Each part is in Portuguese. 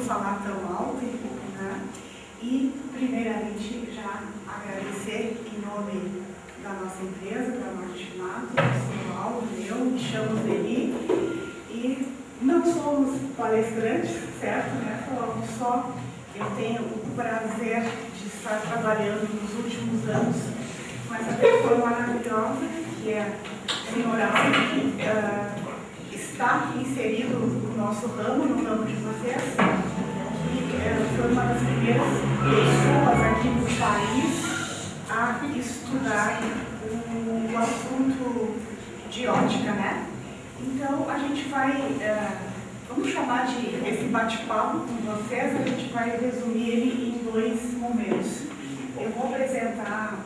falar tão alto, né? E, primeiramente, já agradecer em nome da nossa empresa, da Martinato, do São Paulo, eu me chamo Zeli, e não somos palestrantes, certo? Né? Falamos só, eu tenho o prazer de estar trabalhando nos últimos anos com essa pessoa maravilhosa, que é a senhora Alda, que está inserido no nosso ramo, no ramo de vocês, e foi uma das primeiras pessoas aqui no país a estudar o assunto de ótica, né? Então, a gente vai, vamos chamar de esse bate-papo com vocês, a gente vai resumir ele em 2 momentos. Eu vou apresentar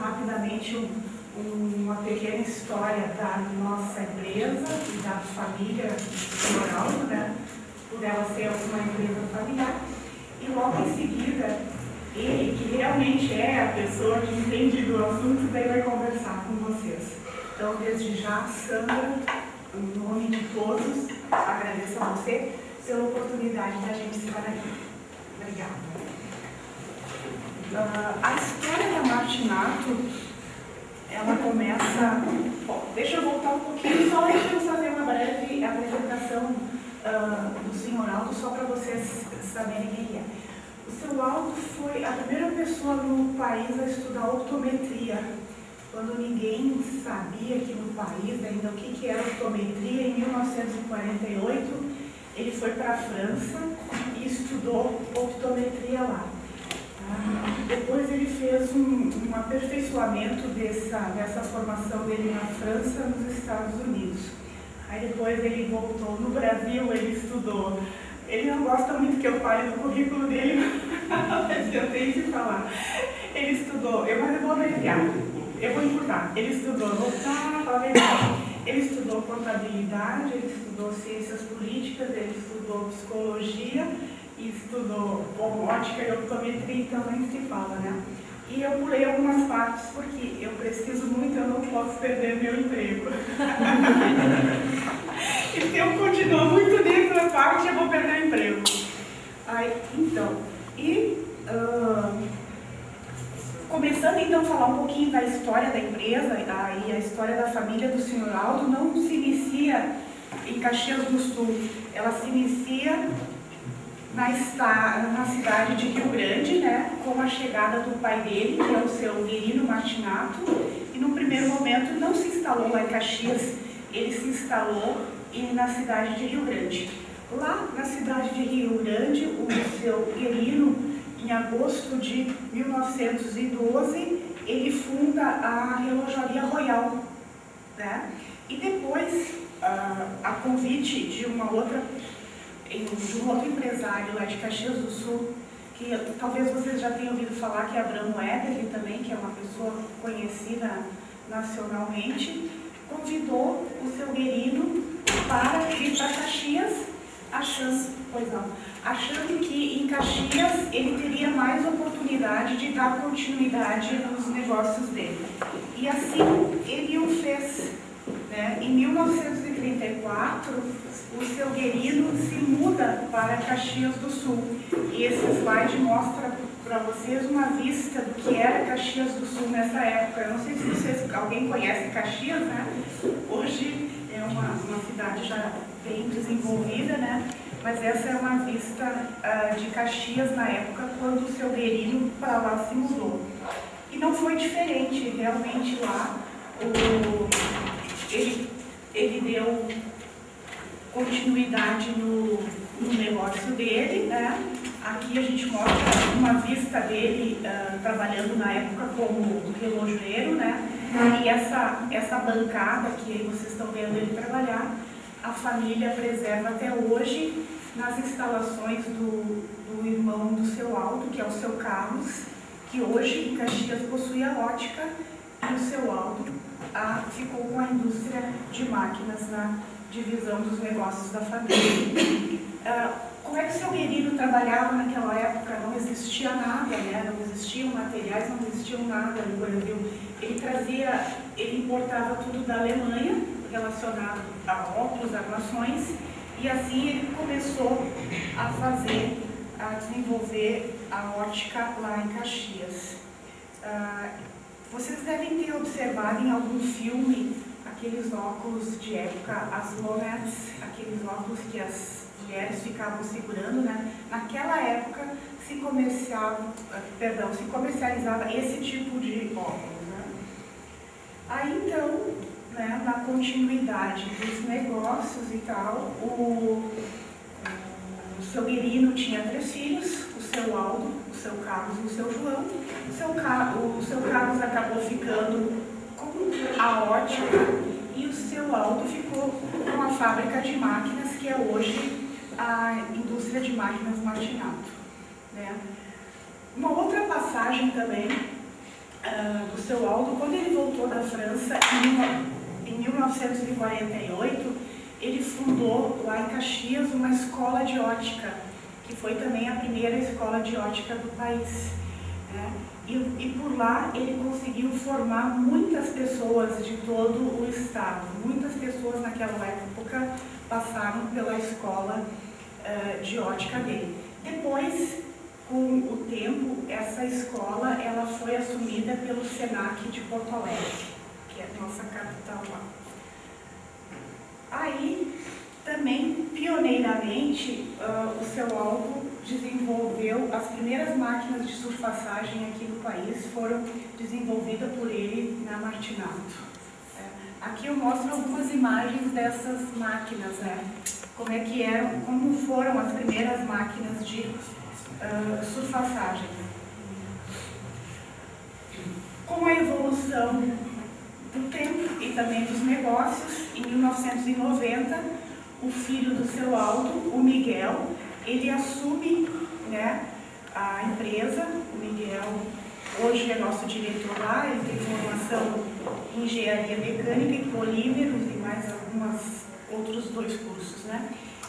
rapidamente uma pequena história da nossa empresa e da família Floral, né? Por ela ser uma empresa familiar. E logo em seguida, ele, que realmente é a pessoa que entende do assunto, daí vai conversar com vocês. Então, desde já, Sandra, em nome de todos, agradeço a você pela oportunidade da gente estar aqui. Obrigada. A história da Martinato, ela começa... Bom, deixa eu voltar um pouquinho, só deixa eu fazer uma breve apresentação do Sr. Aldo, só para vocês saberem quem é. O Sr. Aldo foi a primeira pessoa no país a estudar optometria, quando ninguém sabia aqui no país ainda o que era optometria. Em 1948, ele foi para a França e estudou optometria lá. Depois ele fez um aperfeiçoamento dessa formação dele na França, nos Estados Unidos. Aí depois ele voltou no Brasil, ele estudou. Ele não gosta muito que eu fale do currículo dele, mas eu tenho que falar. Ele estudou, mas eu vou abreviar, eu vou encurtar. Ele estudou, ele estudou contabilidade, ele estudou ciências políticas, ele estudou psicologia, e estudou ótica e optometria, então nem se fala, né? E eu pulei algumas partes porque eu preciso muito, eu não posso perder meu emprego. E se eu continuar muito nessa parte, eu vou perder o emprego. Aí, então, começando então a falar um pouquinho da história da empresa e a história da família do Sr. Aldo, não se inicia em Caxias do Sul, ela se inicia na cidade de Rio Grande, né, com a chegada do pai dele, que é o seu Guerino Martinato, e no primeiro momento não se instalou lá em Caxias, ele se instalou na cidade de Rio Grande. Lá na cidade de Rio Grande, o seu Guerino, em agosto de 1912, ele funda a Relojaria Royal, né? E depois, a convite de um outro empresário lá de Caxias do Sul, que talvez vocês já tenham ouvido falar, que é Abramo Eberle também, que é uma pessoa conhecida nacionalmente, convidou o seu Guerino para vir para Caxias, achando que em Caxias ele teria mais oportunidade de dar continuidade nos negócios dele. E assim ele o fez, né? Em 1934, o seu Guerino se muda para Caxias do Sul. E esse slide mostra para vocês uma vista do que era Caxias do Sul nessa época. Eu não sei se alguém conhece Caxias, né? Hoje é uma cidade já bem desenvolvida, né? Mas essa é uma vista de Caxias na época, quando o seu Guerino para lá se mudou. E não foi diferente, realmente lá ele deu continuidade no negócio dele, né? Aqui a gente mostra uma vista dele trabalhando na época como relojoeiro, né? E essa bancada que aí vocês estão vendo ele trabalhar, a família preserva até hoje nas instalações do irmão do seu Aldo, que é o seu Carlos, que hoje em Caxias possui a ótica, e o seu Aldo ficou com a indústria de máquinas na divisão dos negócios da família. Como é que o seu Guerino trabalhava naquela época? Não existia nada, né? Não existiam materiais, não existiam nada no Brasil. Ele importava tudo da Alemanha, relacionado a óculos, armações, E assim ele começou a desenvolver a ótica lá em Caxias. Vocês devem ter observado em algum filme aqueles óculos de época, as Lonettes, aqueles óculos que as mulheres ficavam segurando, né? Naquela época se comercializava esse tipo de óculos, né? Aí então, né, na continuidade dos negócios e tal, o seu Guerino tinha 3 filhos, o seu Aldo, o seu Carlos e o seu João. O seu Carlos acabou ficando com a ótica e o seu Aldo ficou com a fábrica de máquinas, que é hoje a indústria de máquinas Martinato, né? Uma outra passagem também do seu Aldo, quando ele voltou da França em 1948, ele fundou lá em Caxias uma escola de ótica, que foi também a primeira escola de ótica do país, né? E por lá ele conseguiu formar muitas pessoas de todo o estado. Muitas pessoas naquela época passaram pela escola de ótica dele. Depois, com o tempo, essa escola ela foi assumida pelo SENAC de Porto Alegre, que é a nossa capital lá. Aí, também, pioneiramente, o seu Aldo desenvolveu as primeiras máquinas de surfaçagem aqui no país, foram desenvolvidas por ele na Martinato. Aqui eu mostro algumas imagens dessas máquinas, né? Como foram as primeiras máquinas de surfaçagem. Com a evolução do tempo e também dos negócios, em 1990, o filho do seu Aldo, o Miguel, ele assume, né, a empresa. O Miguel hoje é nosso diretor lá, ele tem formação em engenharia mecânica e polímeros e mais outros 2 cursos, né?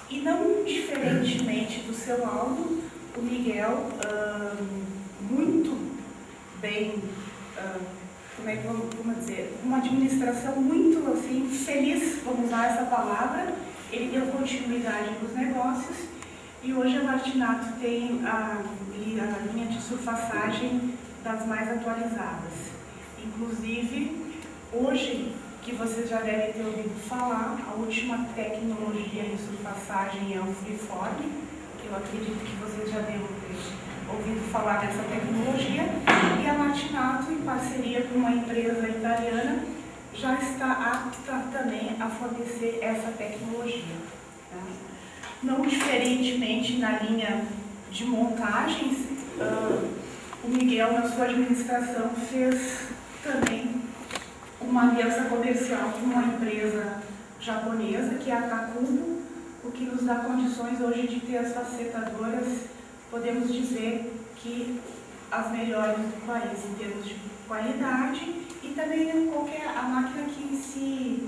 E não diferentemente do seu Aldo, o Miguel, muito bem, vamos dizer, uma administração muito assim, feliz, vamos usar essa palavra. Ele deu continuidade nos negócios e hoje a Martinato tem a linha de surfaçagem das mais atualizadas. Inclusive, hoje, que vocês já devem ter ouvido falar, a última tecnologia de surfaçagem é o Freeform, que eu acredito que vocês já devem ter ouvido falar dessa tecnologia, e a Martinato, em parceria com uma empresa italiana, já está apta também a fornecer essa tecnologia, tá? Não diferentemente na linha de montagens, o Miguel, na sua administração, fez também uma aliança comercial com uma empresa japonesa, que é a Takubo, o que nos dá condições hoje de ter as facetadoras, podemos dizer que as melhores do país em termos de qualidade, e também a máquina que se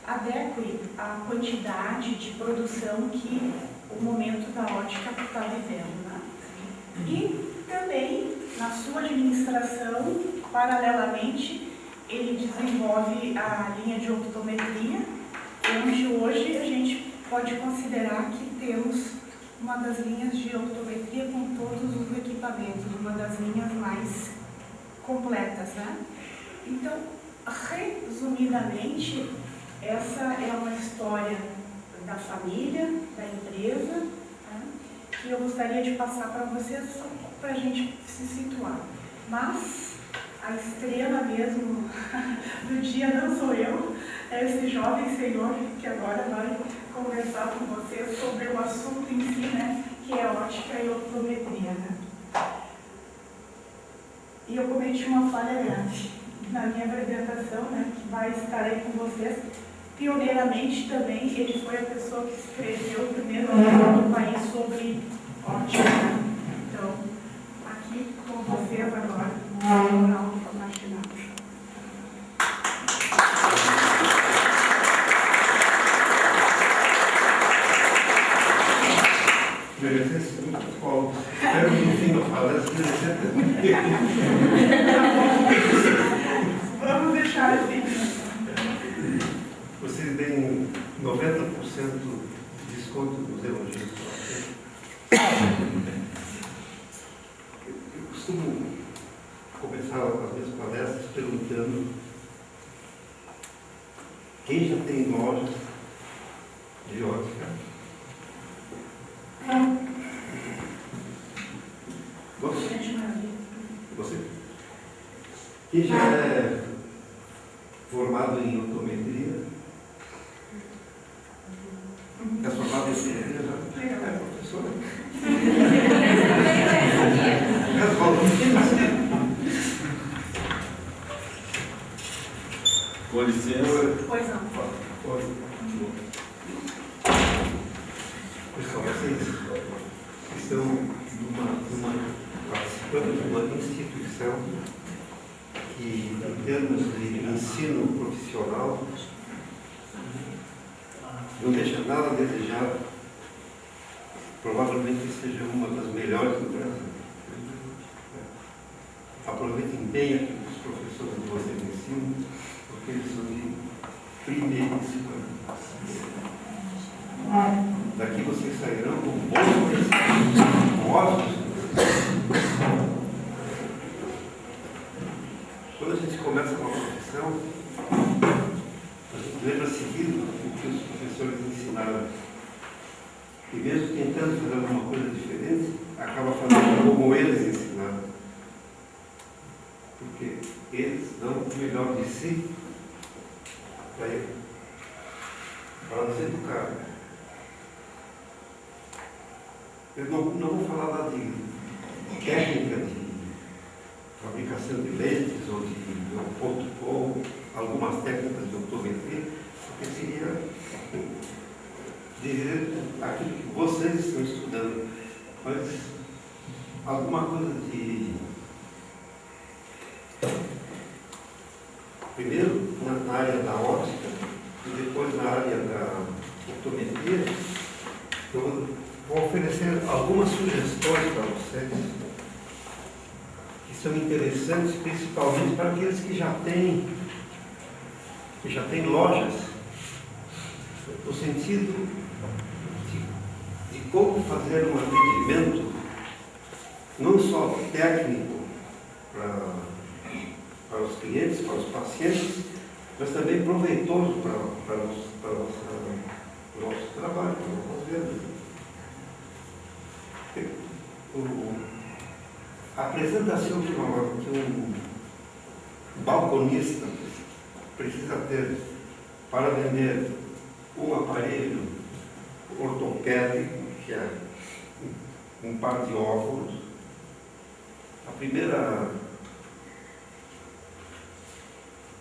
adeque à quantidade de produção que o momento da ótica está vivendo, né? E também, na sua administração, paralelamente, ele desenvolve a linha de optometria, onde hoje a gente pode considerar que temos uma das linhas de optometria com todos os equipamentos, uma das linhas mais completas, né? Então, resumidamente, essa é uma história da família, da empresa, né, que eu gostaria de passar para vocês, só para a gente se situar. Mas a estrela mesmo do dia não sou eu, é esse jovem senhor que agora vai conversar com vocês sobre o assunto em si, né, que é ótica e optometria, né? E eu cometi uma falha grande na minha apresentação, né, que vai estar aí com vocês. Pioneiramente também, ele foi a pessoa que escreveu o primeiro livro do país sobre ótica. Então, aqui com vocês agora, o Aldo Martinato. Merecesse muito, Paulo. Espero que no fim da palestra merecesse. Vamos deixar assim. Vocês têm 90% desconto dos elogios. Eu costumo começar as minhas palestras perguntando quem já tem lojas de ótica. Você? Quem já é formado em optometria? É formado em optometria já? É professora? Com licença. Pois não. Pessoal, vocês estão participando de uma instituição que, em termos de ensino profissional, não deixa nada a desejar. Provavelmente seja uma das melhores do Brasil. Aproveitem bem aqui os professores que vocês ensinam, porque eles são de primeiríssima. Daqui vocês sairão com bons conhecimentos, com ótimos conhecimentos. Quando a gente começa uma profissão, a gente lembra seguido o que os professores ensinaram. E mesmo tentando fazer alguma coisa diferente, acaba fazendo como eles ensinaram. Porque eles dão o melhor de si para nos educar. Eu não vou falar nada de técnica de fabricação de lentes ou algumas técnicas de optometria, porque seria dizer aquilo que vocês estão estudando, mas alguma coisa de... Primeiro na área da óptica e depois na área da optometria. Eu vou oferecer algumas sugestões para vocês que são interessantes, principalmente para aqueles que já têm lojas, no sentido de como fazer um atendimento não só técnico para os clientes, para os pacientes, mas também proveitoso para o nosso trabalho, para o nosso vendas. A apresentação que um balconista precisa ter para vender um aparelho ortopédico, que é um par de óculos, a primeira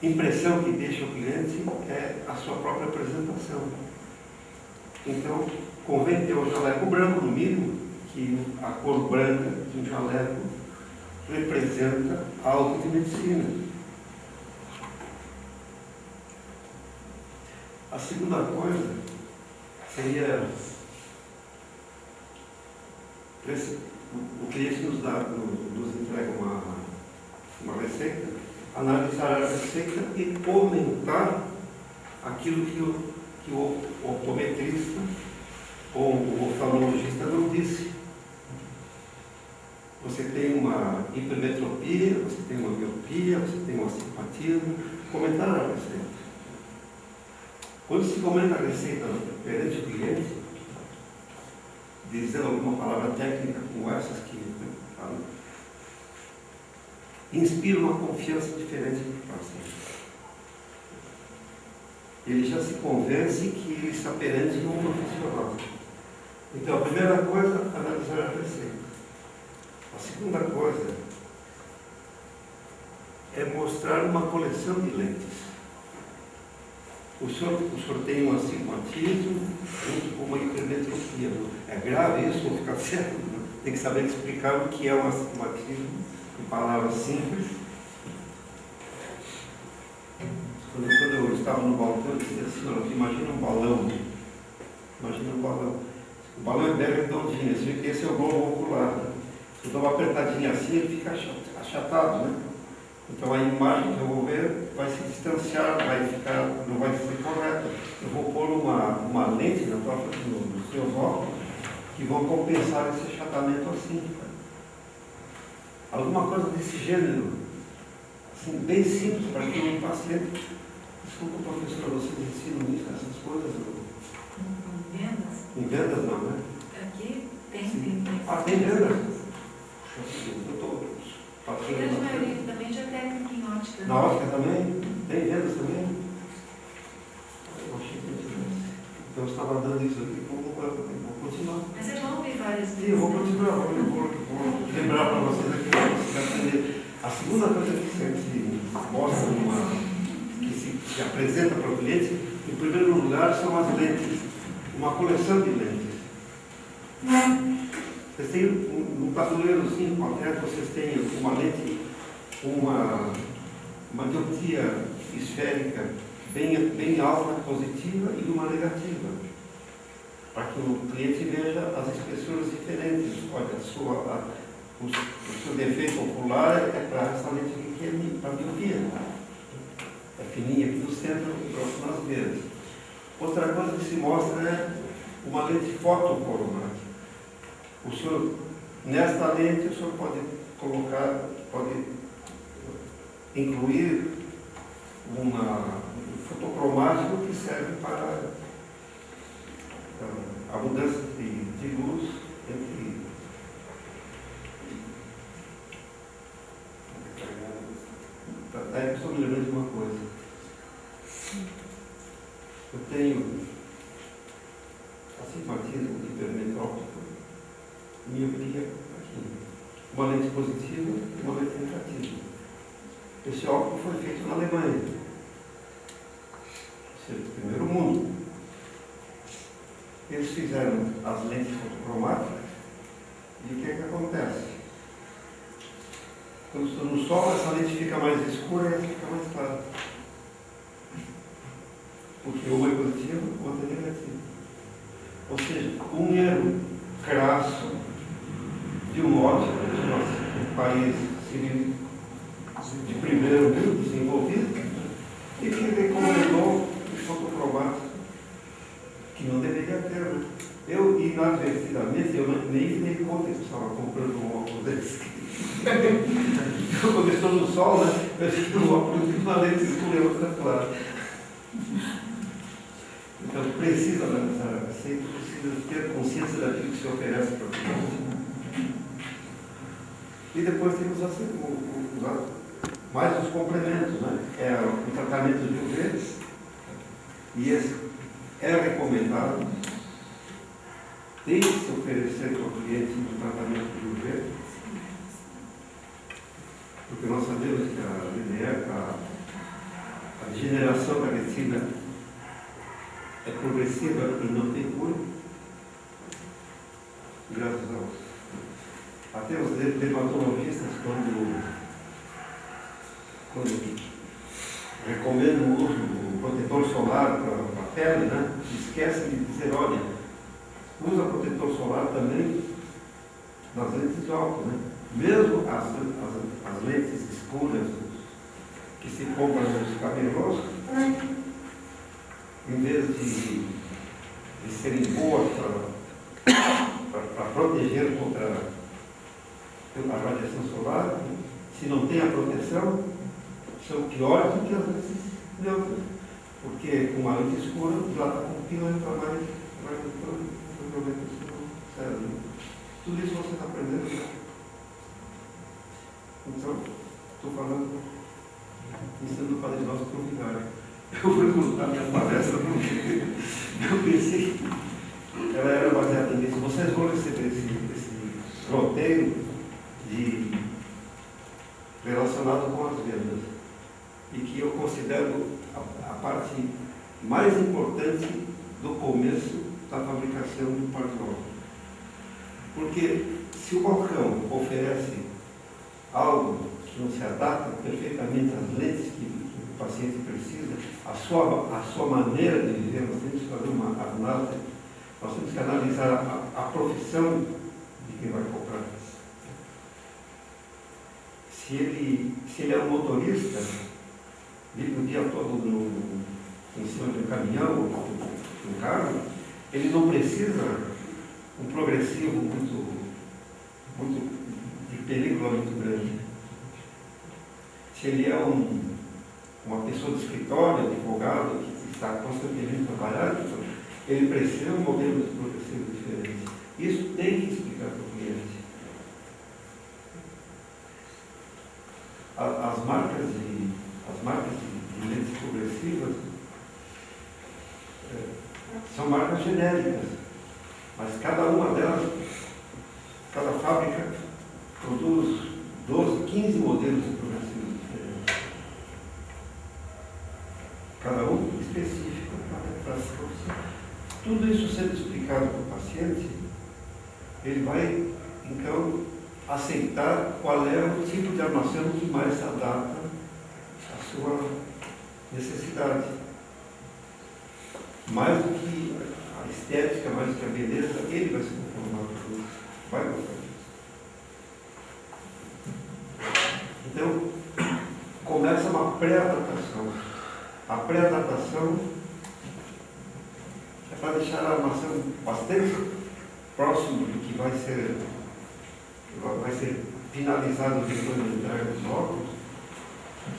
impressão que deixa o cliente é a sua própria apresentação. Então, convém ter o jaleco branco, no mínimo, que a cor branca de um jaleco representa algo de medicina. A segunda coisa seria o cliente nos entrega uma receita, analisar a receita e comentar aquilo que o optometrista ou o oftalmologista não disse. Você tem uma hipermetropia, você tem uma miopia, você tem um astigmatismo, comentar a receita. Quando se comenta a receita perante o cliente, dizendo alguma palavra técnica como essas que inspira uma confiança diferente do paciente. Ele já se convence que ele está perante um profissional. Então, a primeira coisa, analisar a receita. A segunda coisa é mostrar uma coleção de lentes. O senhor tem um astigmatismo junto com uma hipermetropia. É grave isso, vou ficar sério. Tem que saber explicar o que é um astigmatismo em palavras simples. Quando eu estava no balcão, eu disse assim, imagina um balão. Imagina um balão. O balão é bem redondinho, esse é o globo ocular. Se eu dou uma apertadinha assim, ele fica achatado, né? Então a imagem que eu vou ver vai se distanciar, não vai ser correta. Eu vou pôr uma lente nos seus óculos que vão compensar esse achatamento assim. Alguma coisa desse gênero, assim, bem simples para que o paciente. Desculpa, professor, vocês ensinam isso, essas coisas? Em vendas? Em vendas não, né? Aqui tem. Tem vendas? Eu estou A grande maioria também já técnica em ótica. Na ótica também? Tem vendas também? Eu achei que não tivesse. Então eu estava dando isso aqui, vou continuar. Mas é bom ver várias vezes. Sim, eu vou continuar, vou lembrar para vocês aqui, para vocês aprenderem. A segunda coisa que se mostra, que se apresenta para o cliente, em primeiro lugar, são as lentes, uma coleção de lentes. Vocês têm um tabuleirozinho qualquer, vocês têm uma lente, uma dioptria esférica bem alta, positiva e uma negativa, para que o cliente veja as espessuras diferentes. Olha, o seu defeito ocular é para essa lente aqui, para a miopia. É fininha aqui no centro, próximo às veias. Outra coisa que se mostra é uma lente fotocromática. O senhor, nesta lente, o senhor pode incluir um fotocromático que serve para a mudança de luz entre só me lembrando de uma coisa. Eu tenho astigmatismo hipermetrópico, miopia aqui. Uma lente positiva e uma lente negativa. Esse óculos foi feito na Alemanha. Esse é o primeiro mundo. Eles fizeram as lentes fotocromáticas e o que é que acontece? Quando estou no sol, essa lente fica mais escura e essa fica mais clara. Porque uma é positiva, outra é negativa. Ou seja, um erro crasso de um ótico de nosso país de primeiro mundo desenvolvido e que recomendou o fotocromático, que não deveria ter. Né? Eu, inadvertidamente, eu nem me dei conta que eu estava comprando um óculos desse. Quando eu estou no sol, né, eu fico no óculos de uma lente escura e outra clara. Então, precisa analisar, sempre precisa ter consciência daquilo que se oferece para o cliente. E depois temos mais os complementos, né? É o tratamento de UV, e esse é recomendado, tem que se oferecer para o cliente um tratamento de UV, porque nós sabemos que a degeneração da retina é progressiva e não tem cura, graças a Deus. Até os dermatologistas, quando recomendam o uso do protetor solar para a pele, né, esquecem de dizer, olha, usa protetor solar também nas lentes de óculos, né? Mesmo as lentes escuras que se compram nos cabelos, em vez de serem boas para proteger contra a radiação solar, se não tem a proteção, são piores do que as lentes neutras, porque com uma lente escura, dilata a pupila e entra mais ultravioleta no cérebro. Tudo isso você está aprendendo. Então, estou falando, ensinando para nós convidarem. Eu vou contar minha palestra porque eu pensei que ela era baseada nisso. Vocês vão receber esse roteiro relacionado com as vendas, e que eu considero a parte mais importante do começo da fabricação do par de óculos. Porque se o balcão oferece algo que não se adapta perfeitamente às lentes que o paciente precisa, a sua maneira de viver, nós temos que fazer uma análise, nós temos que analisar a profissão de quem vai comprar. se ele é um motorista, vive o dia todo em cima de um caminhão ou de um carro, ele não precisa um progressivo muito de película muito grande. Se ele é uma pessoa de escritório, advogado, que está constantemente trabalhando, ele precisa de um modelo de progressivo diferente. Isso tem que explicar para o cliente. As marcas de lentes progressivas são marcas genéricas, mas cada uma delas, cada fábrica produz 12, 15 modelos de progressivos diferentes. Cada um específico para essa profissão. Tudo isso sendo explicado para o paciente, ele vai, então, aceitar qual é o tipo de armação que mais se adapta à sua necessidade. Mais do que a estética, mais do que a beleza, ele vai se conformar com isso, vai gostar disso. Então, começa uma pré-adaptação. A pré-adaptação é para deixar a armação bastante próximo do que vai ser finalizado depois da entrega dos óculos,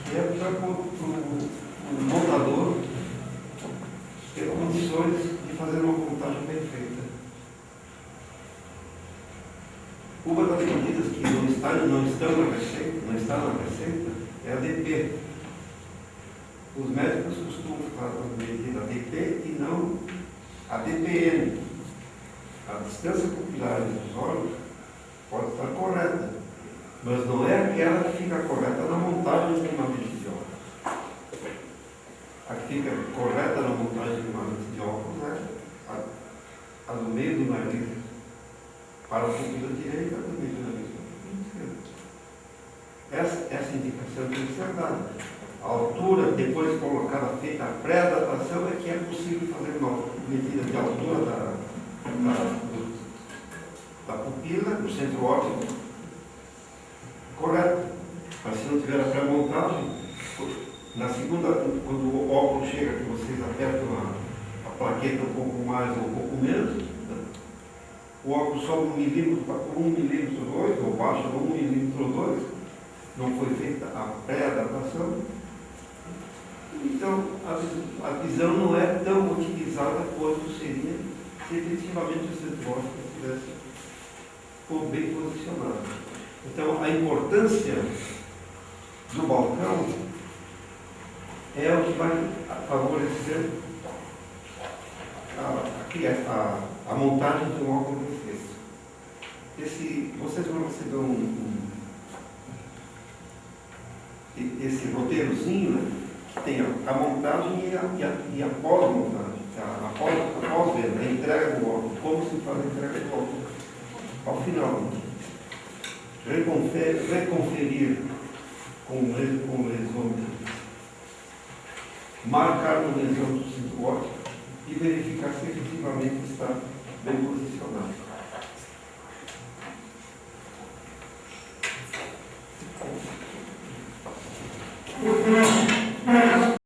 que é para o montador ter condições de fazer uma montagem bem feita. Uma das medidas que não está na receita é a DP. Os médicos costumam fazer medida DP e não a DPN. A distância pupilar dos olhos pode estar correta, mas não é aquela que fica correta na montagem de uma lente de óculos. A que fica correta na montagem de uma lente de óculos é a do meio do nariz para a pupila direita, do meio do nariz para a pupila esquerda. Essa indicação tem que ser dada. A altura, depois de colocada, feita a pré-adaptação, é que é possível fazer uma medida de altura da pupila, do centro óptico, correto. Mas se não tiver a pré-montagem, na segunda, quando o óculos chega, que vocês apertam a plaqueta um pouco mais ou um pouco menos, o óculos sobe 1 milímetro ou 2, ou baixa 1 milímetro ou 2, não foi feita a pré-adaptação. Então, a visão não é tão utilizada quanto seria se efetivamente o centro óptico estivesse bem posicionado. Então, a importância do balcão é o que vai favorecer a montagem de um óculos reflexo. Vocês vão receber esse roteirozinho, né, que tem a montagem e a pós-montagem, a pós-venda, a entrega do óculos, como se faz a entrega do óculos. Ao final, reconferir com o lesômetro, marcar no lesômetro do centro óptico e verificar se efetivamente está bem posicionado.